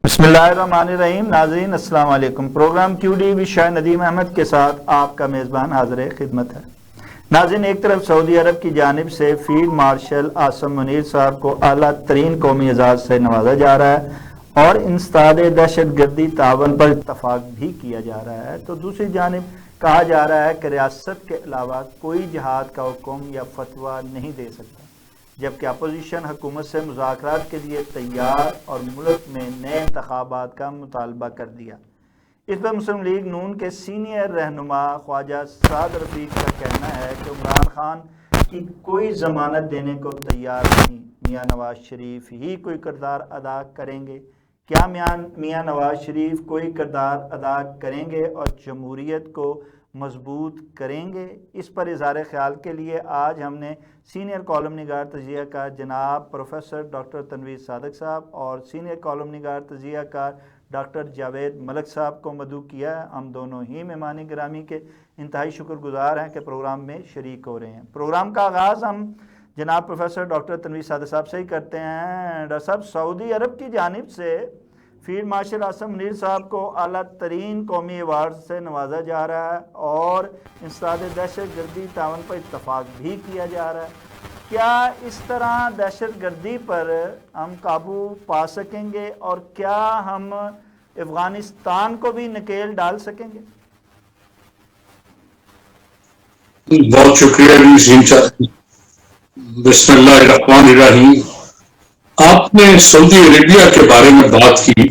بسم اللہ الرحمن الرحیم. ناظرین السلام علیکم. پروگرام کیو ڈی وی شاہ ندیم احمد کے ساتھ آپ کا میزبان حاضر خدمت ہے. ناظرین، ایک طرف سعودی عرب کی جانب سے فیلڈ مارشل عاصم منیر صاحب کو اعلیٰ ترین قومی اعزاز سے نوازا جا رہا ہے اور انسداد دہشت گردی تعاون پر اتفاق بھی کیا جا رہا ہے، تو دوسری جانب کہا جا رہا ہے کہ ریاست کے علاوہ کوئی جہاد کا حکم یا فتویٰ نہیں دے سکتا، جبکہ اپوزیشن حکومت سے مذاکرات کے لیے تیار اور ملک میں نئے انتخابات کا مطالبہ کر دیا. اس پر مسلم لیگ نون کے سینئر رہنما خواجہ سعد رفیق کا کہنا ہے کہ عمران خان کی کوئی ضمانت دینے کو تیار نہیں. میاں نواز شریف ہی کوئی کردار ادا کریں گے؟ کیا میاں نواز شریف کوئی کردار ادا کریں گے اور جمہوریت کو مضبوط کریں گے؟ اس پر اظہار خیال کے لیے آج ہم نے سینئر کالم نگار تجزیہ کار جناب پروفیسر ڈاکٹر تنویر صادق صاحب اور سینئر کالم نگار تجزیہ کار ڈاکٹر جاوید ملک صاحب کو مدعو کیا ہے. ہم دونوں ہی مہمان گرامی کے انتہائی شکر گزار ہیں کہ پروگرام میں شریک ہو رہے ہیں. پروگرام کا آغاز ہم جناب پروفیسر ڈاکٹر تنویر صادق صاحب سے ہی کرتے ہیں. ڈاکٹر صاحب، سعودی عرب کی جانب سے فیلڈ مارشل عاصم منیر صاحب کو اعلیٰ ترین قومی ایوارڈ سے نوازا جا رہا ہے اور انسداد دہشت گردی تعاون پر اتفاق بھی کیا جا رہا ہے. کیا اس طرح دہشت گردی پر ہم قابو پا سکیں گے اور کیا ہم افغانستان کو بھی نکیل ڈال سکیں گے؟ بہت شکریہ. بسم اللہ الرحمن الرحیم. آپ نے سعودی عربیہ کے بارے میں بات کی.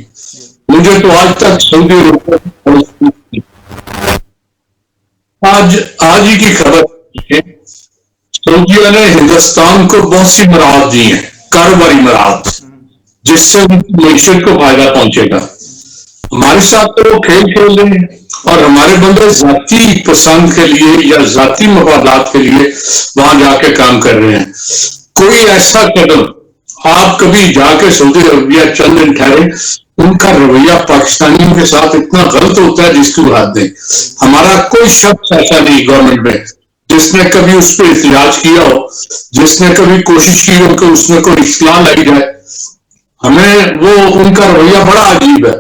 مجھے تو آج تک سعودی عربیہ آج ہی کی خبر ہے. سعودیہ نے ہندوستان کو بہت سی مراحت دی ہیں، کاروباری مراحت، جس سے ان کی معیشت کو فائدہ پہنچے گا. ہمارے ساتھ تو وہ کھیل کھیل رہے ہیں اور ہمارے بندے ذاتی پسند کے لیے یا ذاتی مفادات کے لیے وہاں جا کے کام کر رہے ہیں. کوئی ایسا قدم آپ کبھی جا کے سعودی عربیہ چند دن ٹھہرے، ان کا رویہ پاکستانیوں کے ساتھ اتنا غلط ہوتا ہے جس کی بات نہیں. ہمارا کوئی شخص ایسا نہیں گورنمنٹ میں جس نے کبھی اس پہ احتجاج کیا ہو، جس نے کبھی کوشش کی ہو کہ اس میں کوئی اصلاح لائی جائے. ہمیں وہ ان کا رویہ بڑا عجیب ہے.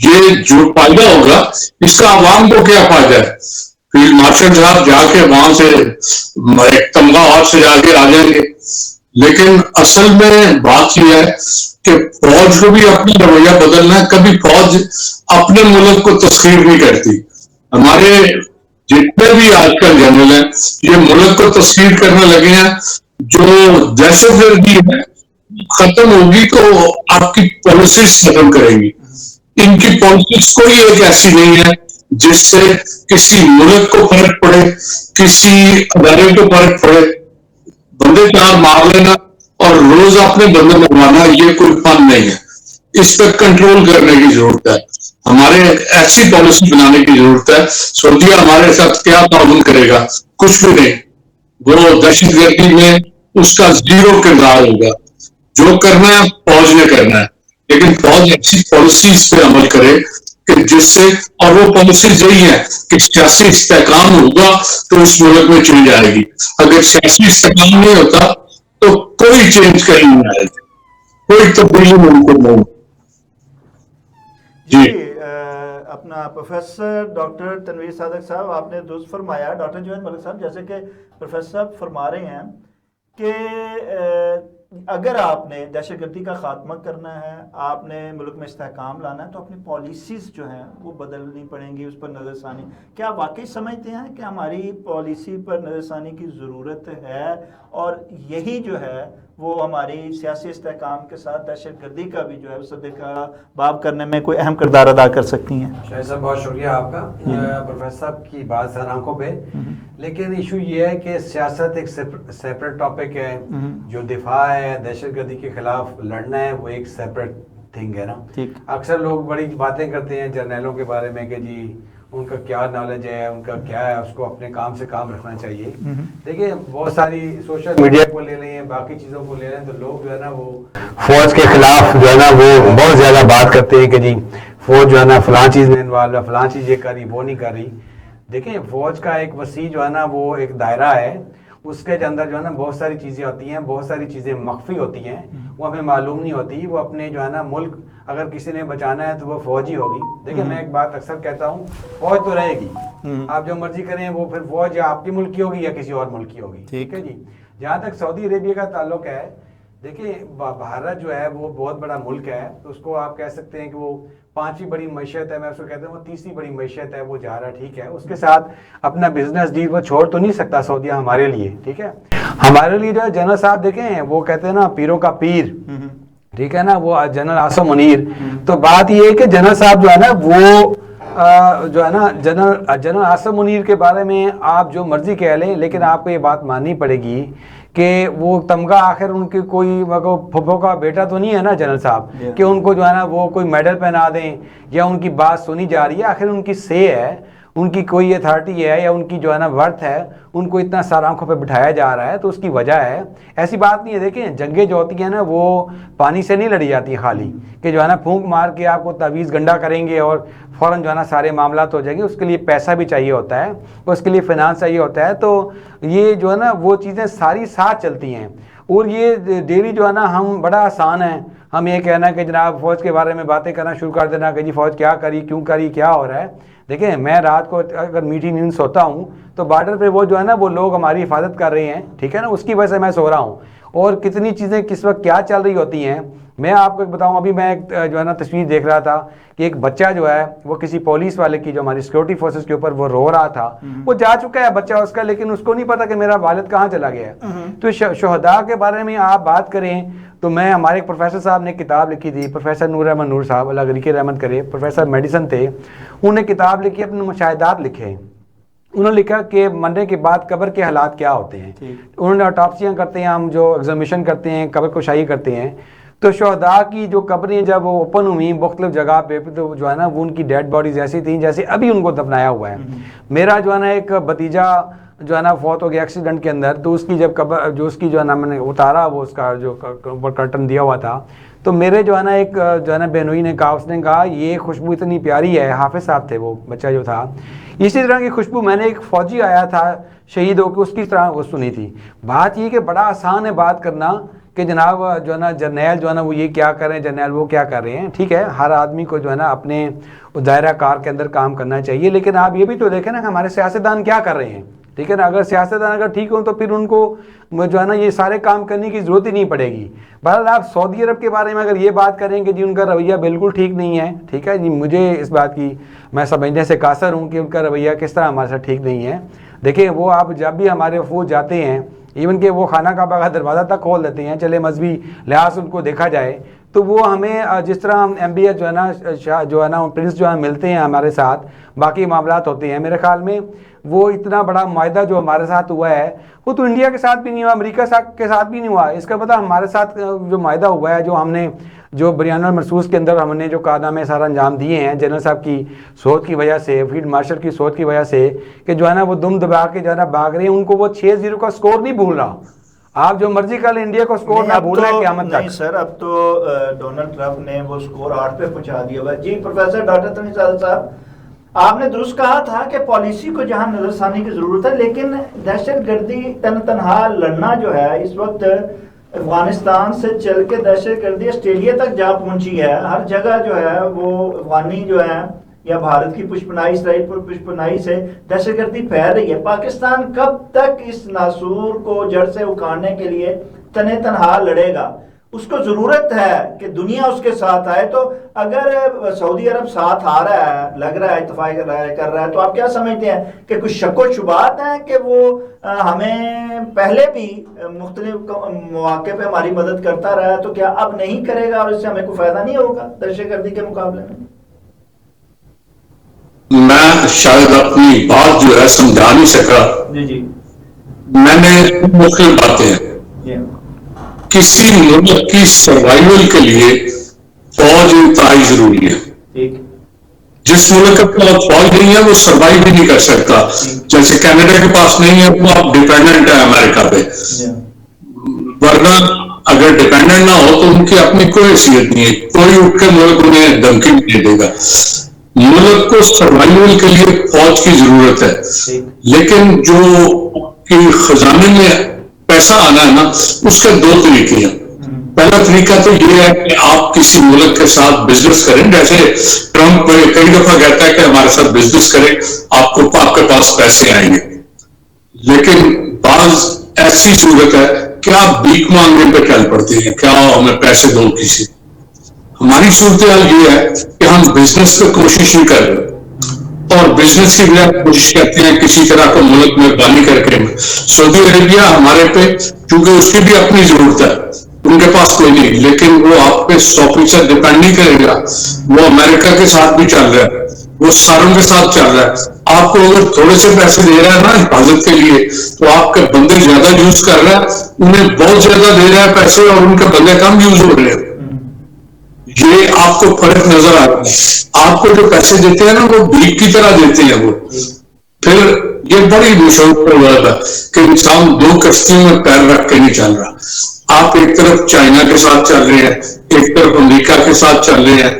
یہ جو فائدہ ہوگا اس کا عوام کو کیا فائدہ ہے؟ فیلڈ مارشل صاحب جا کے وہاں سے ایک تمغہ اور سے جا کے آ جائیں گے، لیکن اصل میں بات یہ ہے کہ فوج کو بھی اپنا رویہ بدلنا ہے. کبھی فوج اپنے ملک کو تسخیر نہیں کرتی. ہمارے جتنے بھی آج کل جنرل ہیں یہ ملک کو تسخیر کرنے لگے ہیں. جو دہشت گردی ہے ختم ہوگی تو آپ کی پالیسیز ختم کریں گی. ان کی پالیسیز کوئی ایک ایسی نہیں ہے جس سے کسی ملک کو فرق پڑے، کسی ادارے کو فرق پڑے. بندے چار مار لینا اور روز اپنے بندے مروانا یہ کوئی فن نہیں ہے. اس پہ کنٹرول کرنے کی ضرورت ہے. ہمارے ایسی پالیسی بنانے کی ضرورت ہے. سعودیہ ہمارے ساتھ کیا تعاون کرے گا؟ کچھ بھی نہیں. وہ دہشت گردی میں اس کا زیرو کردار ہوگا. جو کرنا ہے فوج نے کرنا ہے، لیکن فوج ایسی پالیسیز پہ عمل کرے کہ جس سے، اور وہ پالیسیز یہی ہے کہ سیاسی استحکام ہوگا تو اس ملک میں چینج آئے گی. اگر سیاسی استحکام نہیں ہوتا تو کوئی چینج کہیں نہیں آئے گی، کوئی تبدیلی ممکن نہیں. جی اپنا پروفیسر ڈاکٹر تنویر صادق صاحب، آپ نے درست فرمایا. ڈاکٹر جاوید ملک صاحب، جیسے کہ پروفیسر صاحب فرما رہے ہیں کہ اگر آپ نے دہشت گردی کا خاتمہ کرنا ہے، آپ نے ملک میں استحکام لانا ہے، تو اپنی پالیسیز جو ہیں وہ بدلنی پڑیں گی، اس پر نظر ثانی. کیا واقعی سمجھتے ہیں کہ ہماری پالیسی پر نظر ثانی کی ضرورت ہے اور یہی جو ہے وہ ہماری سیاسی استحکام کے ساتھ دہشت گردی کا بھی جو ہے صدے کا باب کرنے میں کوئی اہم کردار ادا کر سکتی ہیں؟ شاہد صاحب بہت شکریہ آپ کا. پروفیسر صاحب کی بات سر آنکھوں پہ، لیکن ایشو یہ ہے کہ سیاست ایک سیپریٹ ٹاپک ہے. جو دفاع ہے دہشت گردی کے خلاف لڑنا ہے وہ ایک سیپریٹ تھنگ ہے نا. اکثر لوگ بڑی باتیں کرتے ہیں جرنیلوں کے بارے میں کہ جی ان کا کیا نالج ہے، ان کا کیا ہے، اس کو اپنے کام سے کام رکھنا چاہیے. دیکھیں بہت ساری سوشل میڈیا کو لے لیں، باقی چیزوں کو لے لیں، تو لوگ جو ہے نا وہ فوج کے خلاف جو ہے نا وہ بہت زیادہ بات کرتے ہیں کہ جی فوج جو ہے نا فلاں چیز میں انوالو ہے، فلاں چیز یہ کر رہی وہ نہیں کر رہی. دیکھیں فوج کا ایک وسیع جو ہے نا وہ ایک دائرہ ہے، اس کے اندر جو ہے نا بہت ساری چیزیں ہوتی ہیں, بہت ساری چیزیں مخفی ہوتی ہیں, وہ ہمیں معلوم نہیں ہوتی. وہ اپنے جو ہے نا ملک اگر کسی نے بچانا ہے تو وہ فوج ہی ہوگی. دیکھیں میں ایک بات اکثر کہتا ہوں, فوج تو رہے گی, آپ جو مرضی کریں, وہ پھر فوج یا آپ کی ملک کی ہوگی یا کسی اور ملک کی ہوگی. ٹھیک ہے جی. جہاں تک سعودی عربیہ کا تعلق ہے, دیکھیں بھارت جو ہے وہ بہت بڑا ملک ہے, تو اس کو آپ کہہ سکتے ہیں کہ وہ 5ویں بڑی معیشت ہے, میں اس کو کہتا ہوں وہ 3ری بڑی معیشت ہے, وہ جا رہا ہے. ٹھیک ہے, اس کے ساتھ اپنا بزنس ڈیل وہ چھوڑ تو نہیں سکتا سعودیہ ہمارے لیے. ٹھیک ہے, ہمارے لیے جو ہے جنرل صاحب دیکھیں وہ کہتے ہیں نا پیروں کا پیر, ٹھیک ہے نا, وہ جنرل عاصم منیر. تو بات یہ ہے کہ جنرل صاحب جو ہے نا وہ جو ہے نا جنرل عاصم منیر کے بارے میں آپ جو مرضی کہہ لیں, لیکن آپ کو یہ بات ماننی پڑے گی کہ وہ تمغہ آخر ان کی کوئی پھپھو کا بیٹا تو نہیں ہے نا جنرل صاحب, کہ ان کو جو ہے نا وہ کوئی میڈل پہنا دیں یا ان کی بات سنی جا رہی ہے. آخر ان کی سے ہے, ان کی کوئی اتھارٹی ہے یا ان کی جو ہے نا ورتھ ہے, ان کو اتنا سارا آنکھوں پہ بٹھایا جا رہا ہے, تو اس کی وجہ ہے. ایسی بات نہیں ہے, دیکھیں جنگیں جو ہوتی ہیں نا وہ پانی سے نہیں لڑی جاتی خالی, کہ جو ہے نا پھونک مار کے آپ کو تعویذ گنڈا کریں گے اور فوراً جو ہے نا سارے معاملات ہو جائیں گے. اس کے لیے پیسہ بھی چاہیے ہوتا ہے, اس کے لیے فائنانس چاہیے ہوتا ہے. تو یہ جو ہے نا وہ چیزیں ساری ساتھ چلتی ہیں. اور یہ ڈیلی جو ہے نا ہم بڑا آسان ہے ہم یہ کہنا کہ جناب فوج کے بارے میں باتیں کرنا شروع کر دینا کہ جی فوج کیا کری, کیوں کری, کیا ہو رہا ہے. دیکھیں میں رات کو اگر میٹھی نیند سوتا ہوں تو بارڈر پہ وہ جو ہے نا وہ لوگ ہماری حفاظت کر رہے ہیں, ٹھیک ہے نا, اس کی وجہ سے میں سو رہا ہوں. اور کتنی چیزیں کس وقت کیا چل رہی ہوتی ہیں میں آپ کو بتاؤں. ابھی میں ایک جو ہے نا تصویر دیکھ رہا تھا کہ ایک بچہ جو ہے وہ کسی پولیس والے کی جو ہماری سیکورٹی فورسز کے اوپر وہ رو رہا تھا. وہ جا چکا ہے بچہ اس کا, لیکن اس کو نہیں پتا کہ میرا والد کہاں چلا گیا ہے. تو شہداء کے بارے میں آپ بات کریں تو میں ہمارے ایک پروفیسر صاحب نے کتاب لکھی تھی, پروفیسر نور احمد نور صاحب, اللہ غنی کی رحمت کرے, پروفیسر میڈیسن تھے. انہوں نے کتاب لکھی, اپنے مشاہدات لکھے. انہوں نے لکھا کہ مرنے کے بعد قبر کے حالات کیا ہوتے ہیں. انہوں نے آٹوپسیاں کرتے ہیں, ہم جو ایگزامینیشن کرتے ہیں, قبر کشائی کرتے ہیں. تو شہداء کی جو قبریں جب وہ اوپن ہوئی مختلف جگہ پہ, تو جو ہے نا وہ ان کی ڈیڈ باڈیز ایسی تھیں جیسے ابھی ان کو دفنایا ہوا ہے. میرا جو ہے نا ایک بھتیجا جو ہے نا فوت ہو گیا ایکسیڈنٹ کے اندر, تو اس کی جب قبر جو اس کی جو ہے نا میں نے اتارا, وہ اس کا جو اوپر کرٹن دیا ہوا تھا, تو میرے جو ہے نا ایک جو ہے نا بہنوئی نے کہا, اس نے کہا یہ خوشبو اتنی پیاری ہے. حافظ صاحب تھے وہ بچہ جو تھا, اسی طرح کی خوشبو میں نے ایک فوجی آیا تھا شہید ہو کے, اس کی طرح وہ سنی تھی. بات یہ کہ بڑا آسان ہے بات کرنا کہ جناب جو ہے نا جرنیل جو ہے نا وہ یہ کیا کر رہے ہیں, جرنیل وہ کیا کر رہے ہیں. ٹھیک ہے, ہر آدمی کو جو ہے نا اپنے دائرہ کار کے اندر کام کرنا چاہیے, لیکن آپ یہ بھی تو دیکھیں نا کہ ہمارے سیاستدان کیا کر رہے ہیں. ٹھیک ہے نا, اگر سیاستدان اگر ٹھیک ہوں تو پھر ان کو جو ہے نا یہ سارے کام کرنے کی ضرورت ہی نہیں پڑے گی. بہرحال آپ سعودی عرب کے بارے میں اگر یہ بات کریں کہ جی ان کا رویہ بالکل ٹھیک نہیں ہے, ٹھیک ہے جی, مجھے اس بات کی میں سمجھنے سے قاصر ہوں کہ ان کا رویہ کس طرح ہمارے ساتھ ٹھیک نہیں ہے. دیکھیں وہ آپ جب بھی ہمارے وفود جاتے ہیں, ایون کہ وہ خانہ کعبہ کا دروازہ تک کھول دیتے ہیں, چلے مذہبی لحاظ ان کو دیکھا جائے, تو وہ ہمیں جس طرح ایم بی ایس جو ہے نا جو ہے نا پرنس جو ہے ملتے ہیں ہمارے ساتھ, باقی معاملات ہوتے ہیں. میرے خیال میں وہ اتنا بڑا معاہدہ جو ہمارے ساتھ ہوا ہے وہ تو انڈیا کے ساتھ بھی نہیں ہوا, امریکہ کے ساتھ بھی نہیں ہوا. اس کا پتہ ہمارے ساتھ جو معاہدہ ہوا ہے, جو ہم نے جو بریان المرصوص کے اندر ہم نے جو کارنامے سارا انجام دیے ہیں جنرل صاحب کی سوچ کی وجہ سے, فیلڈ مارشل کی سوچ کی وجہ سے, کہ جو ہے نا وہ دم دبا کے جو ہے نا بھاگ رہے ہیں, ان کو وہ 6-0 کا سکور نہیں بھول رہا. آپ جو مرضی کر لیں, انڈیا کو سکور نہ بھولنا ہے قیامت تک. نہیں سر, اب تو ڈونلڈ ٹرمپ نے وہ سکور 8 پہ پہنچا دیا ہوا ہے. جی پروفیسر ڈاکٹر تنویر سعد صاحب, آپ نے درست کہا تھا کہ پالیسی کو جہاں نظر ثانی کی ضرورت ہے, لیکن دہشت گردی تنہا لڑنا جو ہے اس وقت افغانستان سے چل کے دہشت گردی آسٹریلیا تک جا پہنچی ہے. ہر جگہ جو ہے وہ افغانی جو ہے یا بھارت کی پشپنائی, اسرائیل پر پشپنائی سے دہشت گردی پھیل رہی ہے. پاکستان کب تک اس ناسور کو جڑ سے اکھاڑنے کے لیے تنہا لڑے گا؟ اس کو ضرورت ہے کہ دنیا اس کے ساتھ آئے. تو اگر سعودی عرب ساتھ آ رہا ہے, لگ رہا ہے, اتفاق کر رہا ہے, تو آپ کیا سمجھتے ہیں کہ کچھ شک و شبہات ہیں کہ وہ ہمیں پہلے بھی مختلف مواقع پہ ہماری مدد کرتا رہا ہے, تو کیا اب نہیں کرے گا اور اس سے ہمیں کوئی فائدہ نہیں ہوگا دہشت گردی کے مقابلے میں؟ میں شاید اپنی بات جو ہے سمجھا نہیں سکا. جی میں نے مختلف باتیں ہیں. کسی ملک کی سروائیول کے لیے فوج انتہائی ضروری ہے. جس ملک کے پاس فوج نہیں ہے وہ سروائیو بھی نہیں کر سکتا. جیسے کینیڈا کے پاس نہیں ہے وہ اب ڈیپینڈنٹ ہے امریکہ پہ, ورنہ اگر ڈیپینڈنٹ نہ ہو تو ان کی اپنی کوئی حیثیت نہیں ہے. کوئی اٹھ کے ملک انہیں دھمکی نہیں دے گا. ملک کو سروائیول کے لیے فوج کی ضرورت ہے, لیکن جو کہ خزانے میں پیسہ آنا ہے نا، اس کے دو طریقے ہیں. پہلا طریقہ تو یہ ہے کہ آپ کسی ملک کے ساتھ بزنس کریں، جیسے ٹرمپ کئی دفعہ کہتا ہے کہ ہمارے ساتھ بزنس کریں، آپ کے پاس پیسے آئیں گے. لیکن بعض ایسی صورت ہے کہ آپ بھیک مانگنے پہ چل پڑتے ہیں، کیا ہمیں پیسے دو کسی. ہماری صورتحال یہ ہے کہ ہم بزنس پہ کوشش نہیں کر رہے، اور بزنس کی بجائے کوشش کرتے ہیں کسی طرح کو ملک میں بانی کر کے. سعودی عربیہ ہمارے پہ چونکہ اس کی بھی اپنی ضرورت ہے، ان کے پاس کوئی نہیں، لیکن وہ آپ پہ 100% ڈپینڈ نہیں کرے گا. وہ امریکہ کے ساتھ بھی چل رہا ہے، وہ ساروں کے ساتھ چل رہا ہے. آپ کو اگر تھوڑے سے پیسے دے رہا ہے نا حفاظت کے لیے، تو آپ کے بندے زیادہ یوز کر رہا ہے، انہیں بہت زیادہ دے رہا ہے پیسے، اور ان کے بندے کم یوز ہو رہے ہیں. یہ آپ کو فرق نظر آ رہا ہے. آپ کو جو پیسے دیتے ہیں نا وہ بھیک کی طرح دیتے ہیں. وہ پھر یہ بڑی مشہور بات ہے کہ انسان دو کشتیوں میں پیر رکھ کے نہیں چل رہا. آپ ایک طرف چائنا کے ساتھ چل رہے ہیں، ایک طرف امریکہ کے ساتھ چل رہے ہیں.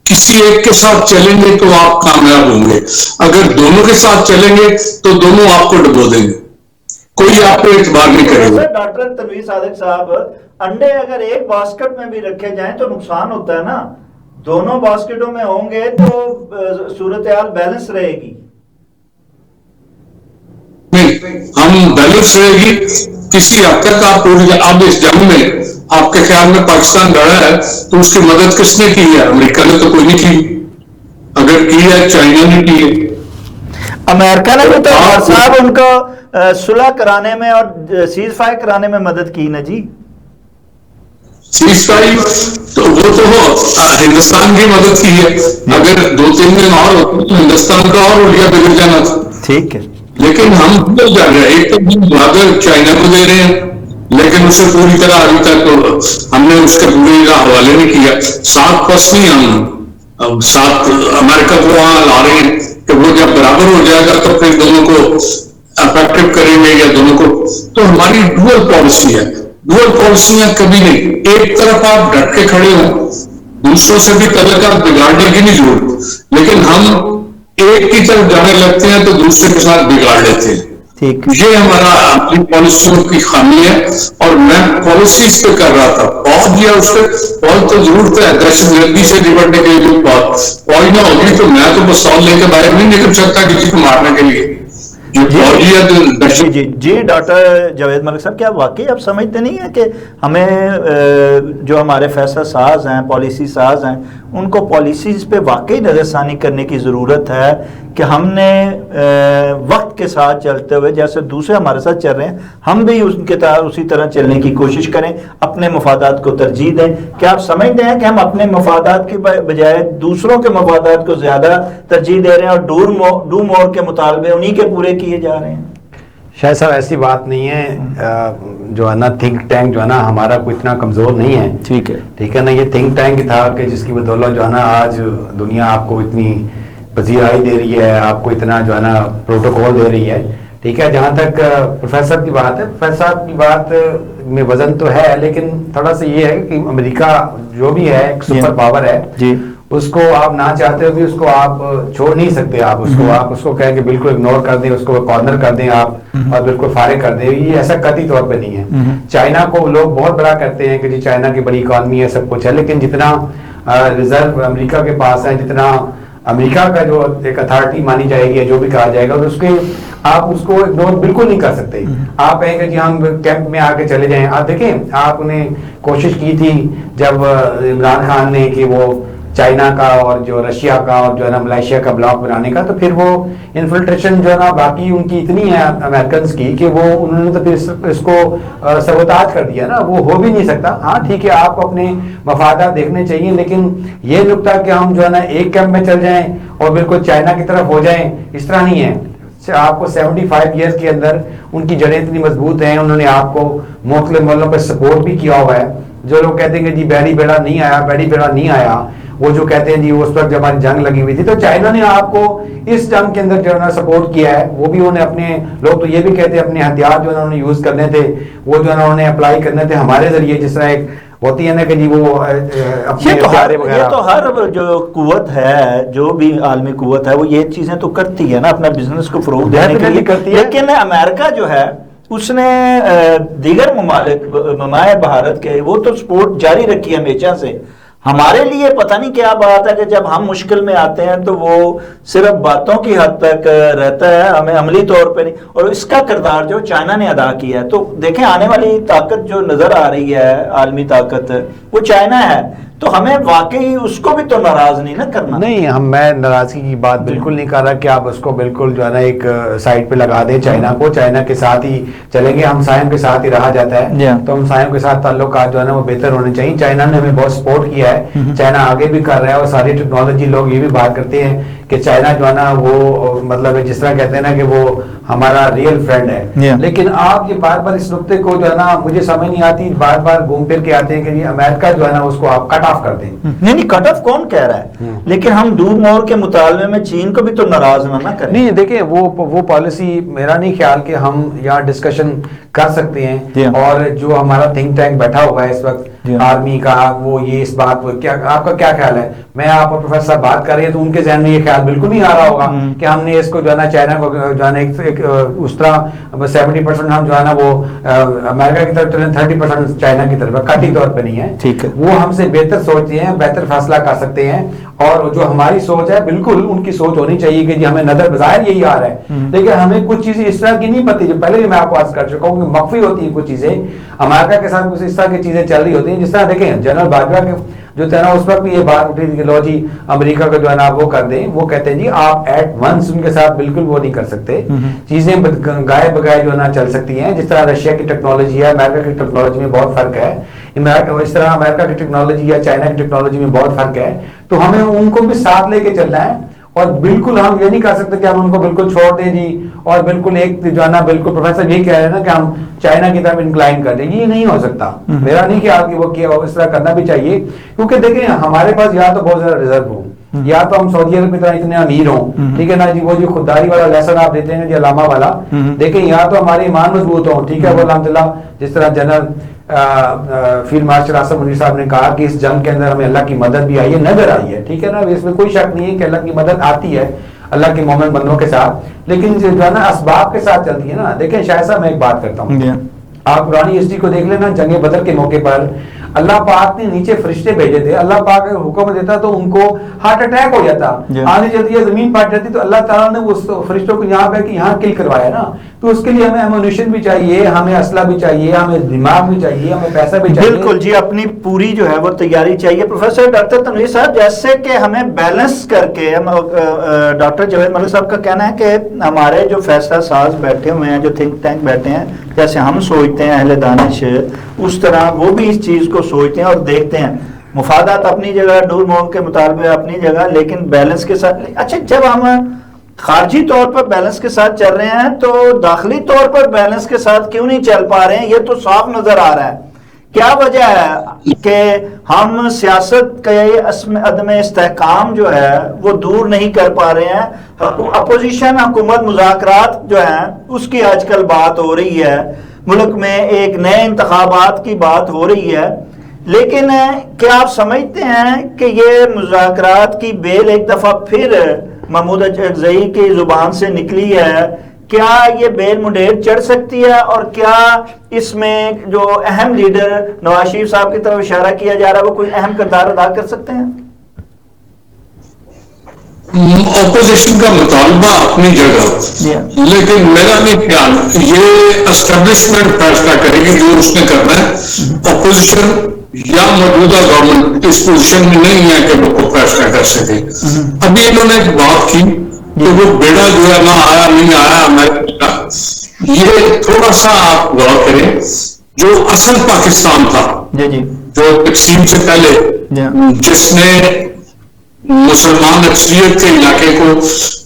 کسی ایک کے ساتھ چلیں گے تو آپ کامیاب ہوں گے، اگر دونوں کے ساتھ چلیں گے تو دونوں آپ کو ڈبو دیں گے، کوئی آپ کو اعتبار نہیں کرے گا. ڈاکٹر تنویر صادق صاحب، انڈے اگر ایک باسکٹ میں بھی رکھے جائیں تو نقصان ہوتا ہے نا، دونوں باسکٹوں میں ہوں گے تو صورتحال بیلنس رہے گی. نہیں، ہم بیلنس رہے گی کسی حد تک. آپ اب اس جنگ میں آپ کے خیال میں پاکستان لڑا ہے تو اس کی مدد کس نے کی ہے؟ امریکہ نے تو کوئی نہیں کی. اگر کی ہے چائنا نے کی ہے. امریکہ نے بھی تو صاحب ان کو صلح کرانے میں اور سیز فائر کرانے میں مدد کی نا جی. سیز فائر تو وہ تو ہندوستان کی مدد کی ہے. اگر 2-3 دن اور ہوتے تو ہندوستان کا اور انڈیا بگڑ جانا تھا. ٹھیک ہے، لیکن ہم بھول جا رہے ہیں. ایک تو ہم بہادر چائنا کو دے رہے ہیں، لیکن اسے پوری طرح ابھی تک ہم نے اس کے پورے کا حوالے نہیں کیا. ساتھ پس نہیں ہم ساتھ امریکہ کو وہاں لا رہے ہیں کہ وہ جب برابر ہو جائے گا تو پھر دونوں کو افیکٹو کریں گے یا دونوں کو. تو ہماری ڈوئل پالیسی ہے. ڈوئل پالیسیاں کبھی نہیں. ایک طرف آپ ڈٹ کے کھڑے ہوں، دوسروں سے بھی تعلقات بگاڑنے کی نہیں ضرورت، لیکن ہم ایک کی طرف جانے لگتے ہیں تو دوسرے کے ساتھ بگاڑ لیتے ہیں. یہ ہمارا اپنی پالیسیوں کی خامی ہے. اور میں پالیسیز پہ کر رہا تھا، فوج یا اس پہ فوج تو ضرورت ہے دہشت گردی سے نپٹنے کے لیے. فوج نہ ہوگی تو میں تو پستول لے کے باہر نہیں نکل سکتا کسی کو مارنے کے لیے. جی ڈاکٹر جاوید ملک صاحب، کیا واقعی آپ سمجھتے نہیں ہیں کہ ہمیں جو ہمارے فیصلہ ساز ہیں، پالیسی ساز ہیں، ان کو پالیسیز پہ واقعی نظر ثانی کرنے کی ضرورت ہے کہ ہم نے وقت کے ساتھ چلتے ہوئے جیسے دوسرے ہمارے ساتھ چل رہے ہیں ہم بھی ان کے اسی طرح چلنے کی کوشش کریں، اپنے مفادات کو ترجیح دیں؟ کیا آپ سمجھتے ہیں کہ ہم اپنے مفادات کے بجائے دوسروں کے مفادات کو زیادہ ترجیح دے رہے ہیں اور ڈو مور کے مطالبے انہی کے پورے کیے جا رہے ہیں؟ شاید صاحب ایسی بات نہیں ہے. جو ہے نا تھنک ٹینک جو ہے نا ہمارا کوئی اتنا کمزور نہیں ہے. ٹھیک ہے نا. یہ تھنک ٹینک تھا کہ جس کی بدولت جو ہے نا آج دنیا آپ کو اتنی پذیرائی دے رہی ہے، آپ کو اتنا جو ہے نا پروٹوکول دے رہی ہے. ٹھیک ہے. جہاں تک پروفیسر کی بات ہے، پروفیسر کی بات میں وزن تو ہے، لیکن تھوڑا سا یہ ہے کہ امریکہ جو بھی ہے ایک سپر پاور ہے جی، اس کو آپ نہ چاہتے ہو بھی اس کو آپ چھوڑ نہیں سکتے. آپ اس کو کہیں کہ بالکل اگنور کر دیں، اس کو کارنر کر دیں آپ اور بالکل فارغ کر دیں. یہ ایسا قطعی طور پہ نہیں ہے. چائنا کو لوگ بہت بڑا کرتے ہیں کہ جی چائنا کی بڑی اکانومی ہے، سب کچھ ہے، لیکن جتنا ریزرو امریکہ کے پاس ہے، جتنا امریکہ کا جو ایک اتھارٹی مانی جائے گی، جو بھی کہا جائے گا، اس کے آپ اس کو اگنور بالکل نہیں کر سکتے. آپ کہیں کہ جی ہم کیمپ میں آ کے چلے جائیں. آپ دیکھیں، آپ نے کوشش کی تھی جب عمران خان نے کہ وہ چائنا کا اور جو رشیا کا اور جو ہے نا ملائیشیا کا بلاک بنانے کا، تو پھر وہ انفلٹریشن جو ہے نا باقی ان کی اتنی ہے امریکنز کی کہ وہ انہوں نے تو پھر اس کو سبوتاج کر دیا نا. وہ ہو بھی نہیں سکتا. ہاں ٹھیک ہے، آپ کو اپنے مفادات دیکھنے چاہیے، لیکن یہ نقطہ کہ ہم جو ہے نا ایک کیمپ میں چل جائیں اور بالکل چائنا کی طرف ہو جائیں، اس طرح نہیں ہے. آپ کو 75 ایئرز کے اندر ان کی جڑیں اتنی مضبوط ہیں، انہوں نے آپ کو مختلف ملکوں پہ سپورٹ بھی کیا ہوا ہے. جو لوگ کہتے ہیں کہ جی بیڑی بیڑا نہیں آیا، وہ جو کہتے ہیں جی اس وقت جب ہماری جنگ لگی ہوئی تھی، تو چائنا نے آپ کو اس جنگ کے اندر جو ہے نا سپورٹ کیا ہے. وہ بھی انہوں نے اپنے لوگ تو یہ بھی کہتے ہیں اپنے ہتھیار جو انہوں نے یوز کرنے تھے، وہ جو ہے نا انہوں نے اپلائی کرنے تھے ہمارے ذریعے. جس طرح ایک ہوتی ہے نا کہ جی وہ اپنے یہ پیارے وغیرہ. تو ہر جو قوت ہے، جو بھی عالمی قوت ہے، وہ یہ چیزیں تو کرتی ہے نا اپنا بزنس کو فروغ دینے کے لیے کرتی ہے. لیکن امریکہ جو ہے اس نے دیگر ممالک بھارت کے وہ تو سپورٹ جاری رکھی ہے ہمیشہ سے. ہمارے لیے پتہ نہیں کیا بات ہے کہ جب ہم مشکل میں آتے ہیں تو وہ صرف باتوں کی حد تک رہتا ہے، ہمیں عملی طور پہ نہیں. اور اس کا کردار جو چائنا نے ادا کیا ہے، تو دیکھیں آنے والی طاقت جو نظر آ رہی ہے عالمی طاقت، وہ چائنا ہے. تو ہمیں واقعی اس کو بھی تو ناراض نہیں نہ کرنا. نہیں، میں ناراضگی کی بات بالکل نہیں کر رہا کہ آپ اس کو بالکل جو ہے نا ایک سائڈ پہ لگا دیں چائنا کو، چائنا کے ساتھ ہی چلیں گے. ہمسایوں کے ساتھ ہی رہا جاتا ہے، تو ہمسایوں کے ساتھ تعلقات جو ہے نا وہ بہتر ہونے چاہیے. چائنا نے ہمیں بہت سپورٹ کیا ہے، چائنا آگے بھی کر رہا ہے، اور ساری ٹیکنالوجی لوگ یہ بھی بات کرتے ہیں کہ چائنا جو ہے نا وہ مطلب جس طرح کہتے ہیں نا کہ وہ ہمارا ریئل فرینڈ ہے. لیکن آپ یہ بار بار اس نقطے کو جو ہے نا مجھے سمجھ نہیں آتی، بار بار گھوم پھر کے آتے ہیں کہ امریکہ جو ہے نا اس کو آپ کٹ آف کر دیں. نہیں کٹ آف کون کہہ رہا ہے، لیکن ہم دور مور کے مطالبے میں چین کو بھی تو ناراض نہ کریں. نہیں دیکھیں وہ پالیسی میرا نہیں خیال کہ ہم یہاں ڈسکشن کر سکتے ہیں. اور جو ہمارا تھنک ٹینک بیٹھا ہوا ہے اس وقت آرمی کا، وہ یہ اس بات کیا آپ کا کیا خیال ہے؟ میں آپ اور پروفیسر صاحب بات کر رہے ہیں تو ان کے ذہن میں یہ خیال بالکل نہیں آ رہا ہوگا کہ ہم نے اس کو جو ہے نا چائنا کو جو ہے نا اس طرح 70% ہم جو ہے نا وہ امریکہ کی طرف چلیں، 30% چائنا کی طرف، قطعی طور پہ نہیں ہے. ٹھیک ہے، وہ ہم سے بہتر سوچتے ہیں، بہتر فیصلہ کر سکتے ہیں. اور جو ہماری سوچ ہے بالکل ان کی سوچ ہونی چاہیے کہ جی ہمیں نظر بظاہر یہی آ رہا ہے، لیکن ہمیں کچھ چیزیں اس طرح کی نہیں پتہ. جو پہلے بھی میں آپ کو عرض کر چکا ہوں کہ مخفی ہوتی ہیں کچھ چیزیں، امریکہ کے ساتھ کچھ اس طرح کی چیزیں چل رہی ہوتی ہیں. جس طرح دیکھیں جنرل باجوہ کے جو تھے نا اس وقت بھی یہ بات اٹھی تھی کہ لو جی امریکہ کو جو ہے نا وہ کر دیں. وہ کہتے ہیں جی آپ ایٹ ونس ان کے ساتھ بالکل وہ نہیں کر سکتے، چیزیں گائے بگائے جو ہے نا چل سکتی ہیں. جس طرح رشیا کی ٹیکنالوجی ہے، امریکہ کی ٹیکنالوجی میں بہت فرق ہے. اس طرح امریکہ کی ٹیکنالوجی یا چائنا کی ٹیکنالوجی میں بہت فرق ہے. تو ہمیں ان کو بھی ساتھ لے کے چلنا ہے، اور بالکل ہم یہ نہیں کر سکتے کہ ہم ان کو بالکل چھوڑ دیں جی، اور بالکل ایک جو ہے نا بالکل پروفیسر یہ کہہ رہے ہیں نا کہ ہم چائنا کی طرف انکلائن کر دیں. یہ نہیں ہو سکتا، میرا نہیں خیال کہ وہ کیا اس طرح کرنا بھی چاہیے. کیونکہ دیکھیں ہمارے پاس یا تو بہت زیادہ ریزرو ہو، یا تو ہم سعودی عرب کی طرح اتنے امیر ہوں، ٹھیک ہے نا جی. وہ جو خودداری والا لیسن آپ دیتے ہیں جی علامہ والا، دیکھیں یا تو ہمارے ایمان مضبوط ہوں، ٹھیک ہے. وہ الحمدللہ جس طرح general field marshal Asim Munir صاحب نے کہا کہ اس جنگ کے اندر ہمیں اللہ کی مدد بھی آئی ہے، نظر آئی ہے، ٹھیک ہے نا. اس میں کوئی شک نہیں ہے کہ اللہ کی مدد آتی ہے اللہ کے مومن بندوں کے ساتھ، لیکن جو ہے نا اسباب کے ساتھ چلتی ہے نا. دیکھیں شاید صاحب میں ایک بات کرتا ہوں، آپ پرانی ہسٹری کو دیکھ لینا. جنگ بدر کے موقع پر اللہ پاک نے نیچے فرشتے بھیجے تھے. اللہ پاک اگر حکم دیتا تو ان کو ہارٹ اٹیک ہو جاتا، آنے چلتی ہے زمین پھٹ جاتی. تو اللہ تعالیٰ نے اس فرشتوں کو یہاں پہ کہ یہاں کل کروایا نا. تو اس کے لیے ہمیں ایمونیشن بھی چاہیے، ہمیں اسلحہ بھی چاہیے، ہمیں دماغ بھی چاہیے، ہمیں پیسہ بھی چاہیے. بالکل جی، اپنی پوری جو ہے وہ تیاری چاہیے. پروفیسر ڈاکٹر تنویر صاحب، جیسے کہ ہمیں بیلنس کر کے ڈاکٹر جاوید ملک صاحب کا کہنا ہے کہ ہمارے جو فیصلہ ساز بیٹھے ہوئے ہیں، جو تھنک ٹینک بیٹھے ہیں، جیسے ہم سوچتے ہیں اہل دانش، اس طرح وہ بھی اس چیز کو سوچتے ہیں اور دیکھتے ہیں. مفادات اپنی جگہ، دور مول کے مطالبے اپنی جگہ، لیکن بیلنس کے ساتھ. اچھا، جب ہم خارجی طور پر بیلنس کے ساتھ چل رہے ہیں تو داخلی طور پر بیلنس کے ساتھ کیوں نہیں چل پا رہے ہیں؟ یہ تو صاف نظر آ رہا ہے. کیا وجہ ہے کہ ہم سیاست کا عدم استحکام جو ہے وہ دور نہیں کر پا رہے ہیں؟ اپوزیشن، حکومت، مذاکرات جو ہیں اس کی آج کل بات ہو رہی ہے، ملک میں ایک نئے انتخابات کی بات ہو رہی ہے، لیکن کیا آپ سمجھتے ہیں کہ یہ مذاکرات کی بیل ایک دفعہ پھر محمود اجزئی کی زبان سے نکلی ہے؟ کیا یہ بیل منڈیر چڑھ سکتی ہے؟ اور کیا اس میں جو اہم لیڈر نواز شریف صاحب کی طرف اشارہ کیا جا رہا ہے وہ کوئی اہم کردار ادا کر سکتے ہیں؟ اپوزیشن کا مطالبہ اپنی جگہ، لیکن میرا نہیں خیال یہ اسٹیبلشمنٹ فیصلہ کرے گی جو اس نے کرنا ہے. اپوزیشن یا موجودہ گورنمنٹ اس پوزیشن میں نہیں ہے کہ وہ فیصلہ کر سکے. ابھی انہوں نے ایک بات کی کہ وہ بیڑا جو ہے نہ آیا نہیں آیا امریکہ کا. یہ تھوڑا سا آپ غور کریں، جو اصل پاکستان تھا جو تقسیم سے پہلے، جس نے مسلمان اکثریت کے علاقے کو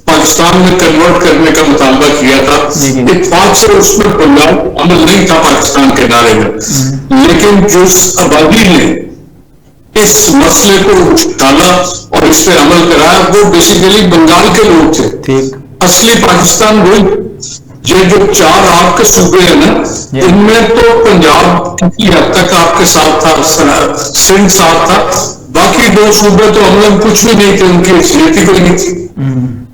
پاکستان میں کنورٹ کرنے کا مطالبہ کیا تھا، اتفاق سے اس میں کوئی عمل نہیں تھا پاکستان کے نعرے میں. لیکن جس آبادی نے اس مسئلے کو ڈالا اور اس پہ عمل کرایا وہ بیسیکلی بنگال کے لوگ تھے. اصلی پاکستان وہی یہ جو 4 آپ کے صوبے ہیں نا، ان میں تو پنجاب کی حد تک آپ کے ساتھ تھا، سندھ ساتھ تھا، باقی 2 صوبے تو عملاً کچھ بھی نہیں تھے، ان کی حیثیت ہی کوئی نہیں تھی.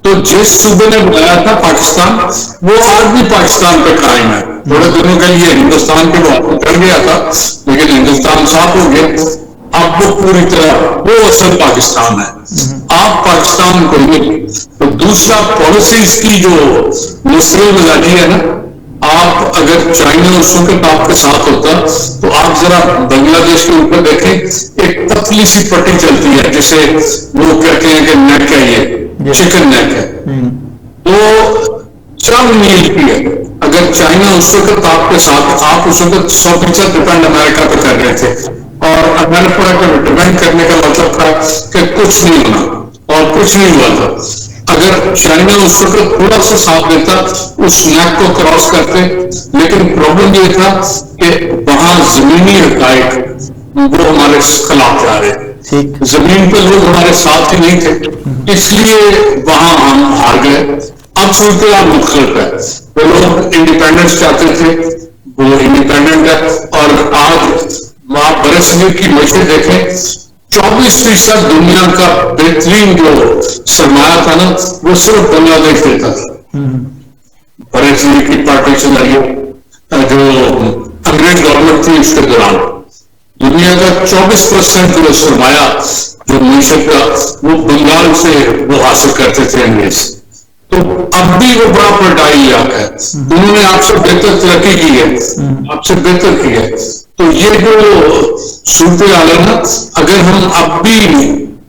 تو جس صوبے نے بنایا تھا پاکستان، وہ آج بھی پاکستان پہ قائم ہے. تھوڑے دنوں کے لیے ہندوستان کے بہت کر گیا تھا، لیکن ہندوستان صاف ہو گیا. اب وہ پوری طرح وہ اصل پاکستان ہے. آپ پاکستان کو نہیں. تو دوسرا پالیسیز کی جو مستقل مزاجی ہے نا، آپ اگر چائنا اس وقت آپ کے ساتھ ہوتا تو آپ ذرا بنگلہ دیش کے اوپر دیکھیں، ایک پتلی سی پٹی چلتی ہے جسے لوگ کہتے ہیں کہ نیک ہے، یہ چکن نیک ہے، وہ چند میل کی ہے. اگر چائنا اس وقت آپ کے ساتھ، آپ اس وقت 100% ڈپینڈ امریکہ پہ کر رہے تھے، اور میں نے پڑھا کہ ڈپینڈ کرنے کا مطلب تھا کہ کچھ نہیں ہونا، اور کچھ نہیں ہوا تھا. اگر چائنا اس وقت تھوڑا سا ساتھ دیتا، اس نیک کو کراس کرتے. لیکن پرابلم یہ تھا کہ وہاں زمینی حقائق وہ ہمارے خلاف جا رہے، زمین پہ لوگ ہمارے ساتھ ہی نہیں تھے، اس لیے وہاں ہم ہار گئے. اب صورتحال مختلف ہے. وہ لوگ انڈیپینڈنس چاہتے تھے، وہ انڈیپینڈنٹ ہے. اور آج آپ برصغیر کی معیشت دیکھیں، 24% دنیا کا بہترین جو سرمایہ تھا نا، وہ صرف بنگلہ دیش دیتا تھا. برصغیر کی پارٹیشن آئی جو انگریز گورنمنٹ تھی اس کے دوران، دنیا کا 24% جو سرمایہ جو معیشت کا وہ بنگال سے وہ حاصل کرتے تھے انگریز. تو اب بھی وہ بڑا پلٹائی علاقہ ہے. انہوں نے آپ سے بہتر ترقی کی ہے، آپ سے بہتر کی ہے. تو یہ جو صورتحال ہے نا، اگر ہم اب بھی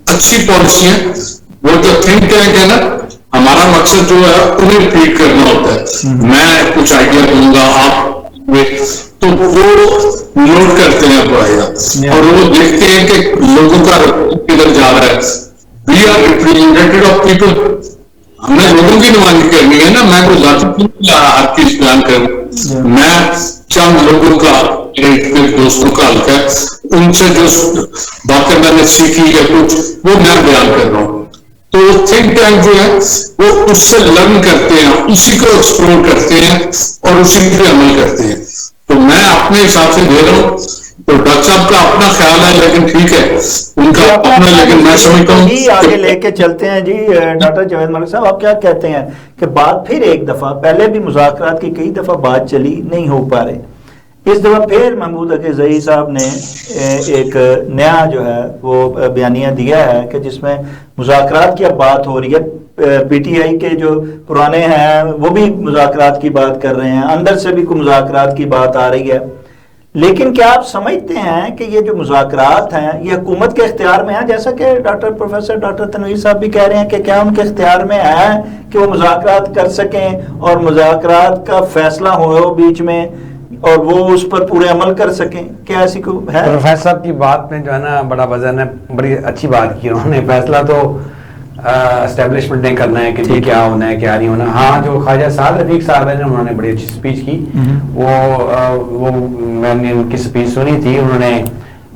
اچھی پالیسی ہیں، وہ جو تھنک ٹینک ہے نا، ہمارا مقصد جو ہے انہیں ٹریٹ کرنا ہوتا ہے. میں کچھ آئیڈیا دوں گا، آپ تو وہ نوٹ کرتے ہیں پڑھائیگا، اور وہ دیکھتے ہیں کہ لوگوں کا کدھر جا رہا ہے. We are representative of people. ہمیں لوگوں کی نمائندگی کرنی ہے نا. میں کوئی ذاتی ہر چیز بیان کروں، میں چند لوگوں کا، دوستوں کا حلقہ ہے، ان سے جو باتیں میں نے سیکھی ہے کچھ، وہ میں بیان کر رہا ہوں. تو تھنک ٹینک جو ہے وہ اس سے لرن کرتے ہیں، اسی کو ایکسپلور کرتے ہیں اور اسی پہ عمل کرتے ہیں. تو میں اپنے حساب سے دے رہا ہوں. تو ڈاکٹر صاحب کا اپنا خیال ہے، لیکن ٹھیک ہے ان کا اپنا، لیکن میں سمجھتا ہوں آگے لے کے چلتے ہیں. جی ڈاکٹر جاوید ملک صاحب، آپ کیا کہتے ہیں کہ بات پھر ایک دفعہ، پہلے بھی مذاکرات کی کئی دفعہ بات چلی، نہیں ہو پا رہے، اس دفعہ پھر محمود اکیزئی صاحب نے ایک نیا جو ہے وہ بیانیہ دیا ہے کہ جس میں مذاکرات کی اب بات ہو رہی ہے. پی ٹی آئی کے جو پرانے ہیں وہ بھی مذاکرات کی بات کر رہے ہیں، اندر سے بھی کوئی مذاکرات کی بات آ رہی ہے. لیکن کیا آپ سمجھتے ہیں کہ یہ جو مذاکرات ہیں یہ حکومت کے اختیار میں ہیں، جیسا کہ پروفیسر ڈاکٹر تنویر صاحب بھی کہہ رہے ہیں کہ کیا ان کے اختیار میں ہے کہ وہ مذاکرات کر سکیں اور مذاکرات کا فیصلہ ہو بیچ میں اور وہ اس پر پورے عمل کر سکیں؟ کیا ایسی کوئی ہے؟ پروفیسر صاحب کی بات میں جو ہے نا بڑا وزن ہے، بڑی اچھی بات کی انہوں نے. فیصلہ تو اسٹیبلشمنٹ نے کرنا ہے کہ جی کیا ہونا ہے کیا نہیں ہونا. ہاں جو خواجہ سعد رفیق صاحب ہیں انہوں نے بڑی اچھی سپیچ کی. وہ میں نے ان کی سپیچ سنی تھی. انہوں نے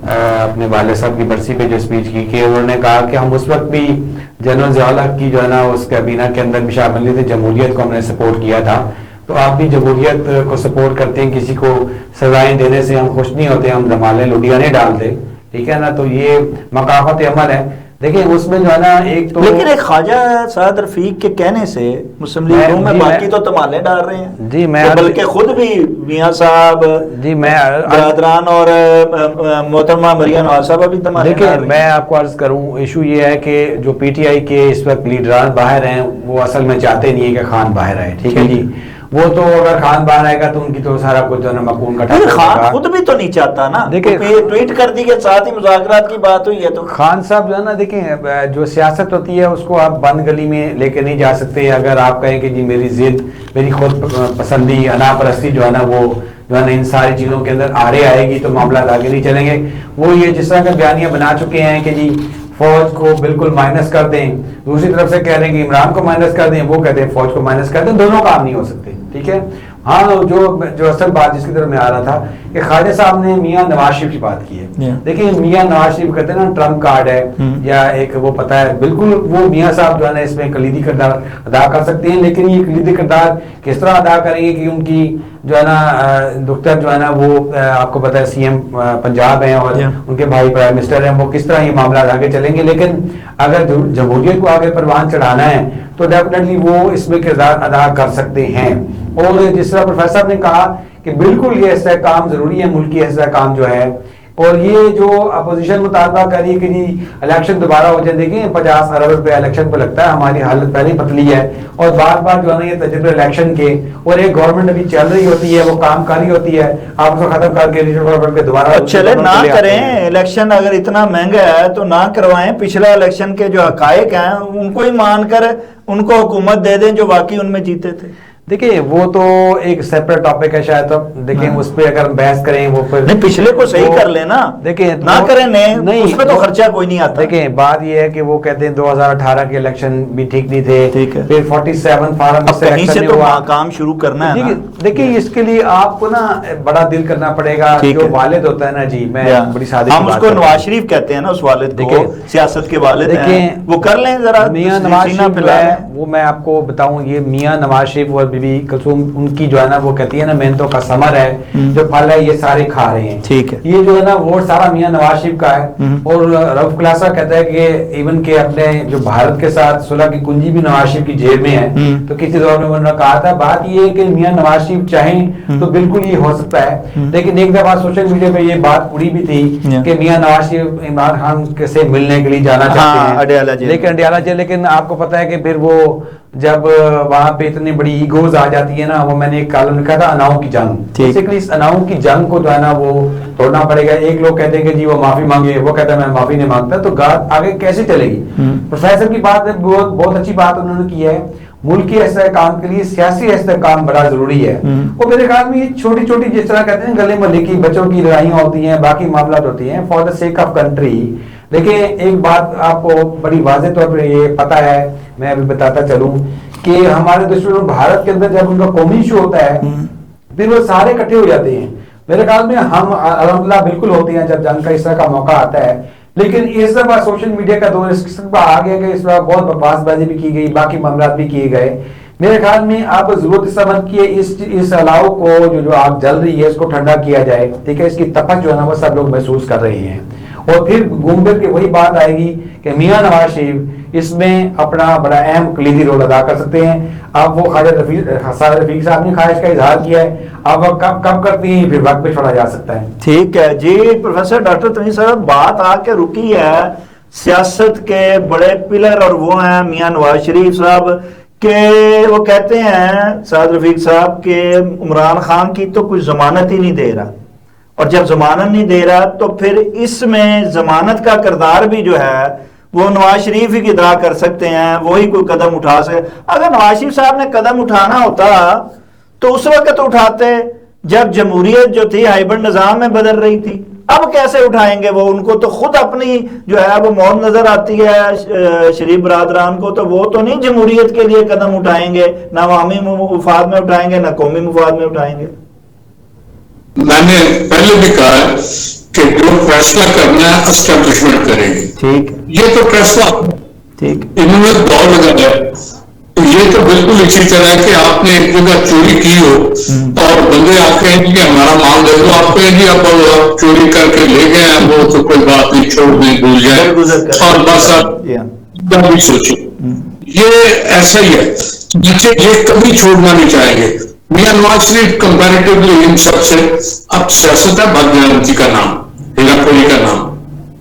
اپنے والد صاحب کی برسی پہ جو سپیچ کی کہ انہوں نے کہا کہ ہم اس وقت بھی جنرل ضیاء الحق کی جو ہے نا اس کابینہ کے اندر بھی شامل تھے، جمہوریت کو ہم نے سپورٹ کیا تھا. تو آپ بھی جمہوریت کو سپورٹ کرتے ہیں، کسی کو سزائیں دینے سے ہم خوش نہیں ہوتے، ہم دھمالے لوٹیاں نہیں ڈالتے، ٹھیک ہے نا. تو یہ مقافت عمل ہے. دیکھیں اس میں جو ہے نا ایک تو لیکن ایک خواجہ سعد رفیق کے کہنے سے مسلم لیگ نون میں باقی تو تمالے ڈال رہے ہیں جی، میں بلکہ خود بھی میاں صاحب جی میں برادران اور محترمہ مریم نواز صاحبہ بھی تمالے ڈال رہے ہیں. دیکھیں میں آپ کو عرض کروں، ایشو یہ ہے کہ جو پی ٹی آئی کے اس وقت لیڈران باہر ہیں وہ اصل میں چاہتے نہیں ہے کہ خان باہر آئے، ٹھیک ہے جی. وہ تو اگر خان باہر آئے گا تو ان کی تو سارا کچھ جو ہے نا مقوم کا خان خود بھی تو نہیں چاہتا نا. دیکھیں ٹویٹ کر دی کہ ساتھ ہی مذاکرات کی بات ہوئی ہے. تو خان صاحب جو ہے نا، دیکھیں جو سیاست ہوتی ہے اس کو آپ بند گلی میں لے کے نہیں جا سکتے. اگر آپ کہیں کہ جی میری ضد، میری خود پسندی، انا پرستی جو ہے نا وہ جو ہے نا ان ساری چیزوں کے اندر آڑے آئے گی تو معاملات آگے نہیں چلیں گے. وہ یہ جس طرح کا بیانیہ بنا چکے ہیں کہ جی فوج کو بالکل مائنس کر دیں، دوسری طرف سے کہہ رہے ہیں کہ عمران کو مائنس کر دیں، وہ کہتے ہیں فوج کو مائنس کر دیں. دونوں کام نہیں ہو سکتے، ٹھیک ہے. ہاں جو اصل بات جس کی طرف میں آ رہا تھا کہ خواجہ صاحب نے میاں نواز شریف کی بات کی ہے. دیکھیں میاں نواز شریف کہتے ہیں نا ٹرمپ کارڈ ہے یا ایک وہ پتہ ہے بالکل وہ میاں صاحب جو ہے نا اس میں کلیدی کردار ادا کر سکتے ہیں. لیکن یہ کلیدی کردار کس طرح ادا کریں گے کہ ان کی جو ہے نا دختر جو ہے نا وہ آپ کو پتہ ہے سی ایم پنجاب ہیں اور ان کے بھائی پرائم منسٹر ہیں, وہ کس طرح یہ معاملات آگے چلیں گے. لیکن اگر جمہوریت کو آگے پروان چڑھانا ہے تو ڈیفینیٹلی وہ اس میں کردار ادا کر سکتے ہیں. اور جس طرح پروفیسر صاحب نے کہا کہ بالکل یہ استحکام ضروری ہے, ملکی استحکام جو ہے. اور یہ جو اپوزیشن مطالبہ کر رہی ہے کہ جی الیکشن دوبارہ ہو جائے, دیکھیں 50 ارب روپے الیکشن پہ لگتا ہے, ہماری حالت پہلے ہی پتلی ہے اور بار بار جو ہے نا یہ تجربے الیکشن کے, اور ایک گورنمنٹ ابھی چل رہی ہوتی ہے, وہ کام کر رہی ہوتی ہے, آپ کو ختم کر کے گورنمنٹ پہ دوبارہ چلے نہ کریں الیکشن. اگر اتنا مہنگا ہے تو نہ کروائیں. پچھلا الیکشن کے جو حقائق ہیں ان کو ہی مان کر ان کو حکومت دے دیں جو واقعی ان میں جیتے تھے. دیکھیں وہ تو ایک سیپریٹ ٹاپک ہے شاید, اب دیکھیں اس پہ اگر بحث کریں وہ نہیں پچھلے کو صحیح کر لینا, دیکھیں نہ کریں نہیں اس پہ تو خرچہ کوئی نہیں آتا. دیکھیں بات یہ ہے کہ وہ کہتے ہیں 2018 کے الیکشن بھی ٹھیک نہیں تھے, پھر 47 فارم سے تو کام شروع کرنا ہے. دیکھیں اس کے لیے آپ کو نا بڑا دل کرنا پڑے گا. جو والد ہوتا ہے نا جی, میں بڑی سادہ ہم اس کو نواز شریف کہتے ہیں نا, اس والد کو سیاست کے والد ہیں, وہ کر لیں ذرا. میاں نواز شریف وہ میں آپ کو بتاؤں, یہ میاں نواز شریف اور بی بی کلثوم ان کی جو ہے نا وہ کہتی ہے نا محنتوں کا ثمر ہے, جو پھل ہے یہ سارے کھا رہے ہیں. ٹھیک ہے, یہ جو ہے نا ووٹ سارا میاں نواز شریف کا ہے. اور رؤف خلاصہ کہتا ہے کہ ایون کہ اپنے جو بھارت کے ساتھ صلح کی کنجی بھی نواز شریف کی جیب میں ہے. تو کسی دور میں انہوں نے کہا تھا, بات یہ ہے کہ میاں نواز شریف چاہیں تو بالکل یہ ہو سکتا ہے. لیکن ایک دفعہ سوشل میڈیا پہ یہ بات اڑی بھی تھی کہ میاں نواز شریف عمران خان سے ملنے کے لیے جانا چاہتے ہیں, لیکن اڈیالہ جیل. لیکن آپ کو پتا ہے کہ پھر وہ جب وہاں پہ اتنی بڑی ایگوز آ جاتی ہے نا, وہ میں نے ایک کالم لکھا تھا اناؤں کی جنگ. بیسیکلی اس اناؤں کی جنگ کو جو ہے نا وہ توڑنا پڑے گا. ایک لوگ کہتے ہیں کہ جی وہ معافی مانگے, وہ کہتا ہے میں معافی نہیں مانگتا, تو آگے کیسے چلے گی. پروفیسر کی بات ہے, بہت اچھی بات انہوں نے کی ہے. ملک کے استحکام کے لیے سیاسی استحکام بڑا ضروری ہے. اور میرے خیال میں یہ چھوٹی چھوٹی جس طرح کہتے ہیں گلے محلے کی بچوں کی لڑائیاں ہوتی ہیں, باقی معاملات ہوتی ہیں for the sake of country. دیکھیں ایک بات آپ کو بڑی واضح طور پہ یہ پتہ ہے, میں ابھی بتاتا چلوں کہ ہمارے دشمنوں بھارت کے اندر جب ان کا قومی ایشو ہوتا ہے پھر وہ سارے اکٹھے ہو جاتے ہیں. میرے خیال میں ہم الحمدللہ بالکل ہوتے ہیں جب جنگ کا اس طرح کا موقع آتا ہے. لیکن اس دفعہ سوشل میڈیا کا دور اس قسم کا آ گیا کہ اس طرح بہت بکواس بازی بھی کی گئی, باقی معاملات بھی کیے گئے. میرے خیال میں آپ ضرورت اس سمجھ کیے اس الاؤ کو جو آگ جل رہی ہے اس کو ٹھنڈا کیا جائے. ٹھیک ہے, اس کی تپش جو ہے نا وہ سب لوگ محسوس کر رہے ہیں. اور پھر گھوم پھر کے وہی بات آئے گی کہ میاں نواز شریف اس میں اپنا بڑا اہم کلیدی رول ادا کر سکتے ہیں. اب وہ خواجہ رفیق صاحب نے خواہش کا اظہار کیا ہے, اب وہ کب کرتی ہیں پھر وقت پہ چھوڑا جا سکتا ہے. ٹھیک ہے جی پروفیسر ڈاکٹر تمہیں صاحب, بات آ کے رکی ہے سیاست کے بڑے پلر, اور وہ ہیں میاں نواز شریف صاحب کہ وہ کہتے ہیں سعد رفیق صاحب کہ عمران خان کی تو کوئی ضمانت ہی نہیں دے رہا, اور جب ضمانت نہیں دے رہا تو پھر اس میں ضمانت کا کردار بھی جو ہے وہ نواز شریف ہی ادا کر سکتے ہیں, وہی کوئی قدم اٹھا سکے. اگر نواز شریف صاحب نے قدم اٹھانا ہوتا تو اس وقت اٹھاتے جب جمہوریت جو تھی ہائبرڈ نظام میں بدل رہی تھی. اب کیسے اٹھائیں گے وہ, ان کو تو خود اپنی جو ہے وہ موت نظر آتی ہے شریف برادران کو, تو وہ تو نہیں جمہوریت کے لیے قدم اٹھائیں گے, نہ عوامی مفاد میں اٹھائیں گے نہ قومی مفاد میں اٹھائیں گے. میں نے پہلے بھی کہا ہے کہ جو فیصلہ کرنا ہے اسٹیبلشمنٹ کرے گی. ٹھیک, یہ تو فیصلہ ٹھیک انہوں نے دور لگایا ہے. یہ تو بالکل اسی طرح ہے کہ آپ نے ایک جگہ چوری کی ہو اور بندے آپ کہیں کہ ہمارا مال دے دو, آپ کہیں جی اب چوری کر کے لے گئے ہیں, وہ تو کوئی بات نہیں, چھوڑ دیں, بھول جائیں, اور بس آپ بھی سوچو. یہ ایسا ہی ہے, یہ کبھی چھوڑنا نہیں چاہیں گے. میاں نواز شریف کمپیریٹیولی ان سب سے, اب سیاست ہے بھاگیانتی کا نام, ہیرا پھیری کا نام.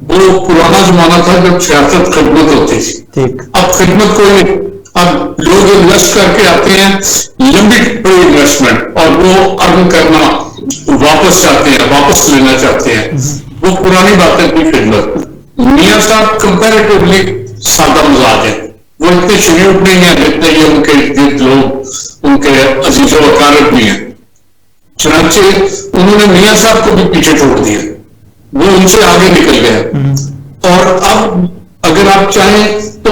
وہ پرانا زمانہ تھا جب سیاست خدمت ہوتی تھی, اب خدمت کوئی, اب لوگ انویسٹ کر کے آتے ہیں لمبی بڑی انویسٹمنٹ, اور وہ ارن کرنا واپس چاہتے ہیں, واپس لینا چاہتے ہیں. وہ پرانی باتیں کی خدمت. میاں صاحب کمپیریٹیولی سادہ مزاج ہیں, وہ اتنے شریف نہیں ہیں جتنے یہ ان کے ارد لوگ ان کے عزیز و اقارب بھی ہیں. چنانچہ انہوں نے میاں صاحب کو بھی پیچھے چھوڑ دیا, وہ ان سے آگے نکل گئے. اور اب اگر آپ چاہیں تو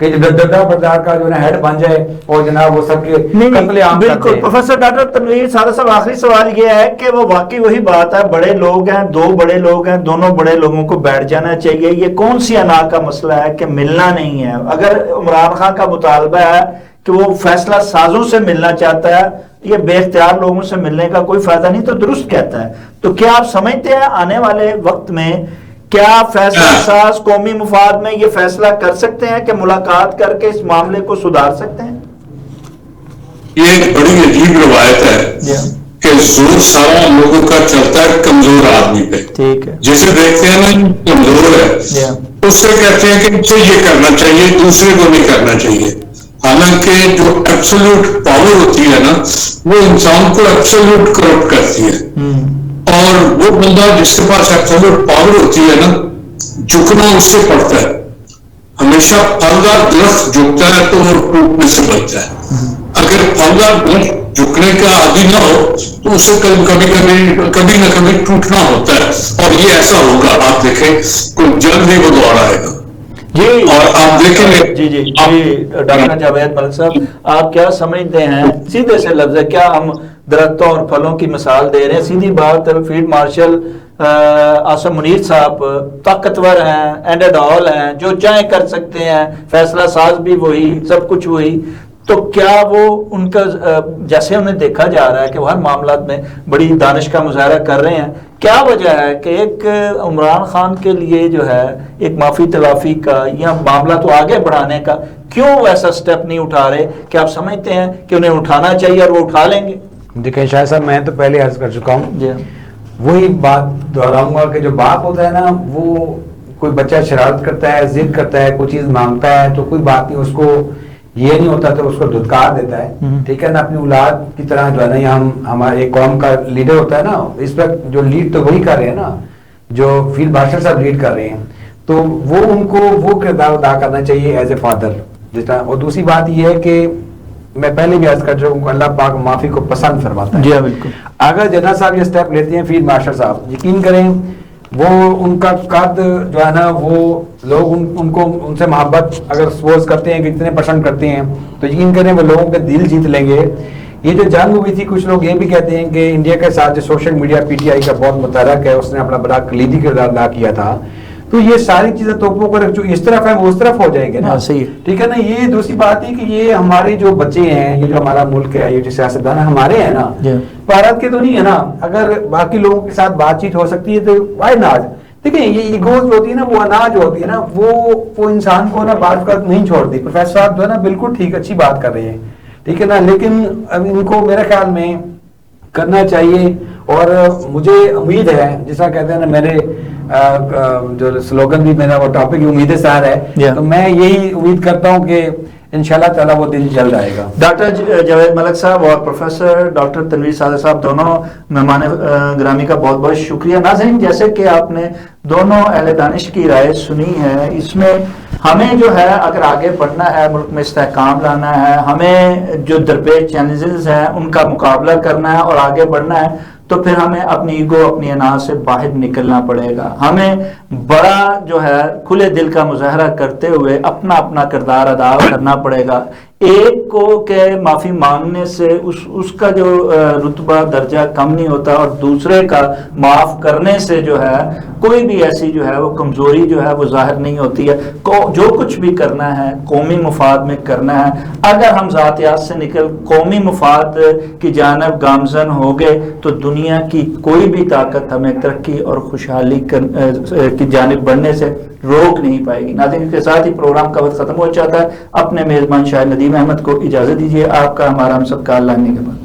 کہ ڈڈا بردار کا جو ہے ہیڈ بن جائے اور جناب وہ سب کے قتل عام کرتے بالکل ہیں. پروفیسر ڈاکٹر تنویر سادہ صاحب، آخری سوال یہ ہے کہ وہ واقعی وہی بات ہے، بڑے لوگ ہیں، دو بڑے لوگ ہیں، دونوں بڑے لوگوں کو بیٹھ جانا چاہیے. یہ کون سی انا کا مسئلہ ہے کہ ملنا نہیں ہے؟ اگر عمران خان کا مطالبہ ہے کہ وہ فیصلہ سازوں سے ملنا چاہتا ہے، یہ بے اختیار لوگوں سے ملنے کا کوئی فائدہ نہیں، تو درست کہتا ہے. تو کیا آپ سمجھتے ہیں آنے والے وقت میں کیا فیصلہ ساز قومی مفاد میں یہ فیصلہ کر سکتے ہیں کہ ملاقات کر کے اس معاملے کو سدھار سکتے ہیں؟ یہ ایک بڑی عجیب روایت ہے کہ زور سارا لوگوں کا چلتا ہے کمزور آدمی پہ. ٹھیک ہے. جسے دیکھتے ہیں نا کمزور ہے، اس سے کہتے ہیں کہ اسے یہ کرنا چاہیے، دوسرے کو نہیں کرنا چاہیے. حالانکہ جو ایبسولوٹ پاور ہوتی ہے نا، وہ انسان کو ایبسولوٹ کرپٹ کرتی ہے. اور وہ بندہ جس کے پاس ایبسولوٹ پاور ہوتی ہے نا، جھکنا اس سے پڑتا ہے. ہمیشہ پھلدار درخت جھکتا ہے تو وہ ٹوٹنے سے بچتا ہے. اگر پھلدار درخت جھکنے کا عادی نہ ہو تو اسے کبھی نہ کبھی ٹوٹنا ہوتا ہے. اور یہ ایسا ہوگا، آپ دیکھیں کوئی جلد ہی وہ دوڑ آئے گا. جی اور آپ دیکھیں گے. جی ڈاکٹر جاوید ملک صاحب، آپ کیا سمجھتے ہیں؟ سیدھے سے لفظ ہے، کیا ہم درختوں اور پھلوں کی مثال دے رہے ہیں؟ سیدھی بات، فیلڈ مارشل آصم منیر صاحب طاقتور ہیں، اینڈ ایڈ آل ہیں، جو چاہیں کر سکتے ہیں، فیصلہ ساز بھی وہی، سب کچھ وہی. تو کیا وہ ان کا جیسے انہیں دیکھا جا رہا ہے کہ وہ ہر معاملات میں بڑی دانش کا مظاہرہ کر رہے ہیں، کیا وجہ ہے کہ ایک عمران خان کے لیے جو ہے ایک معافی تلافی کا یا معاملہ تو آگے بڑھانے کا کیوں ایسا سٹیپ نہیں اٹھا رہے؟ کہ آپ سمجھتے ہیں کہ انہیں اٹھانا چاہیے اور وہ اٹھا لیں گے؟ دیکھیں شاہ صاحب، میں تو پہلے عرض کر چکا ہوں، جی وہی بات دہراؤں گا کہ جو باپ ہوتا ہے نا، وہ کوئی بچہ شرارت کرتا ہے، ضد کرتا ہے، کوئی چیز مانگتا ہے تو کوئی بات نہیں، اس کو یہ نہیں ہوتا تو اس کو دھتکار دیتا ہے. ٹھیک ہے نا، اپنی اولاد کی طرح جو ہے نا، یہ ہمارے قوم کا لیڈر ہوتا ہے نا، اس وقت جو لیڈ تو وہی کر رہے ہیں نا، جو فیلڈ مارشل صاحب لیڈ کر رہے ہیں، تو وہ ان کو وہ کردار ادا کرنا چاہیے ایز اے فادر جس طرح. اور دوسری بات یہ ہے کہ میں پہلے بھی عرض کر چکا ہوں، اللہ پاک معافی کو پسند فرماتا ہے. جی بالکل. اگر جنرل صاحب یہ سٹیپ لیتے ہیں، فیلڈ مارشل صاحب، یقین کریں وہ ان کا قد جو ہے نا، وہ لوگ ان کو ان سے محبت اگر سپوز کرتے ہیں کہ اتنے پسند کرتے ہیں تو یقین کریں وہ لوگوں کے دل جیت لیں گے. یہ جو جنگ ہوئی تھی، کچھ لوگ یہ بھی کہتے ہیں کہ انڈیا کے ساتھ جو social media P T I کا بہت متحرک ہے، اس نے اپنا بڑا کلیدی کردار ادا کیا تھا. تو یہ ساری چیزیں توپوں پر جو اس طرف ہیں وہ اس طرف ہو جائیں گے نا. صحیح. ٹھیک ہے نا. یہ دوسری بات ہے کہ یہ ہمارے جو بچے ہیں، یہ جو ہمارا ملک ہے، یہ جو سیاستدان ہمارے ہیں نا، بھارت کے تو نہیں ہے نا. اگر باقی لوگوں کے ساتھ بات چیت ہو سکتی ہے تو وائی ناٹ. دیکھیں یہ ایگوز جو ہوتی ہے نا، وہ اناج ہوتی ہے نا، وہ انسان کو نا بات کر نہیں چھوڑتی. پروفیسر صاحب جو ہے نا بالکل ٹھیک، اچھی بات کر رہے ہیں. ٹھیک ہے نا. لیکن اب ان کو میرے خیال میں کرنا چاہیے. اور مجھے امید ہے، جیسا کہتے ہیں نا، میرے جو سلوگن بھی میرا وہ ٹاپک امید سار ہے، تو میں یہی امید کرتا ہوں کہ انشاءاللہ تعالیٰ وہ دن جلد آئے گا. ڈاکٹر جاوید ملک صاحب اور پروفیسر ڈاکٹر تنویر سادہ صاحب، دونوں مہمان گرامی کا بہت بہت شکریہ. ناظرین، جیسے کہ آپ نے دونوں اہل دانش کی رائے سنی ہے، اس میں ہمیں جو ہے اگر آگے بڑھنا ہے، ملک میں استحکام لانا ہے، ہمیں جو درپیش چیلنجز ہیں ان کا مقابلہ کرنا ہے اور آگے بڑھنا ہے، تو پھر ہمیں اپنی ایگو، اپنی انا سے باہر نکلنا پڑے گا. ہمیں بڑا جو ہے کھلے دل کا مظاہرہ کرتے ہوئے اپنا اپنا کردار ادا کرنا پڑے گا. ایک کو کہ معافی مانگنے سے اس کا جو رتبہ درجہ کم نہیں ہوتا، اور دوسرے کا معاف کرنے سے جو ہے کوئی بھی ایسی جو ہے وہ کمزوری جو ہے وہ ظاہر نہیں ہوتی ہے. جو کچھ بھی کرنا ہے قومی مفاد میں کرنا ہے. اگر ہم ذاتیات سے نکل قومی مفاد کی جانب گامزن ہو گئے تو دنیا کی کوئی بھی طاقت ہمیں ترقی اور خوشحالی کی جانب بڑھنے سے روک نہیں پائے گی. ناظرین، کے ساتھ ہی پروگرام کا وقت ختم ہو جاتا ہے. اپنے میزبان شاہ ندیم احمد کو اجازت دیجیے. آپ کا ہمارا ہم سب کا اللہ نے کے بعد